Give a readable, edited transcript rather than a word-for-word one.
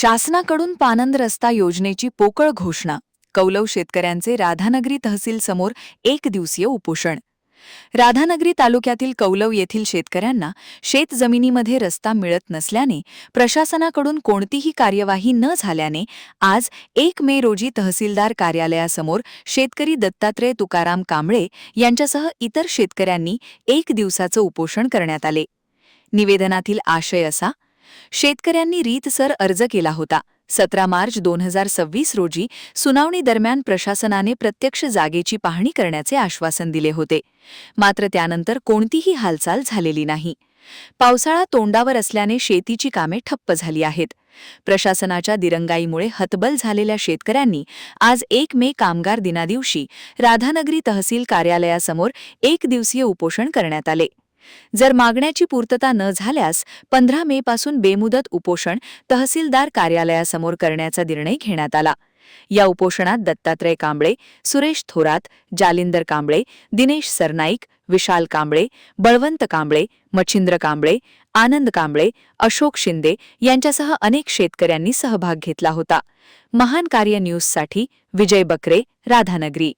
शासनाकडून पानंद रस्ता योजनेची पोकळ घोषणा. कौलव शेतकऱ्यांचे राधानगरी तहसील समोर एक दिवसीय उपोषण. राधानगरी तालुक्यातील कौलव येथील शेतकऱ्यांना शेतजमिनीमध्ये रस्ता मिळत नसल्याने प्रशासनाकडून कोणतीही कार्यवाही न झाल्याने आज 1 मे रोजी तहसीलदार कार्यालयासमोर शेतकरी दत्तात्रय तुकाराम कांबळे यांच्यासह इतर शेतकऱ्यांनी एक दिवसाचं उपोषण करण्यात आले. निवेदनातील आशय असा: शेतकऱ्यांनी रीतसर अर्ज केला होता. 17 मार्च 2026 रोजी सुनावणी दरम्यान प्रशासनाने प्रत्यक्ष जागेची पाहणी करण्याचे आश्वासन दिले होते. मात्र त्यानंतर कोणतीही हालचाल झालेली नाही. पावसाळा तोंडावर असल्याने शेतीची कामे ठप्प झाली आहेत. प्रशासनाच्या दिरंगाईमुळे हतबल झालेल्या शेतकऱ्यांनी आज 1 मे कामगार दिनादिवशी राधानगरी तहसील कार्यालयासमोर एक दिवसीय उपोषण करण्यात आले. जर मागण्याची पूर्तता न झाल्यास 15 मे पासून बेमुदत उपोषण तहसीलदार कार्यालयासमोर करण्याचा निर्णय घेण्यात आला. या उपोषणात दत्तात्रय कांबळे, सुरेश थोरात, जालिंदर कांबळे, दिनेश सरनाईक, विशाल कांबळे, बळवंत कांबळे, मच्छिंद्र कांबळे, आनंद कांबळे, अशोक शिंदे यांच्यासह अनेक शेतकऱ्यांनी सहभाग घेतला होता. महान कार्य न्यूजसाठी विजय बकरे, राधानगरी.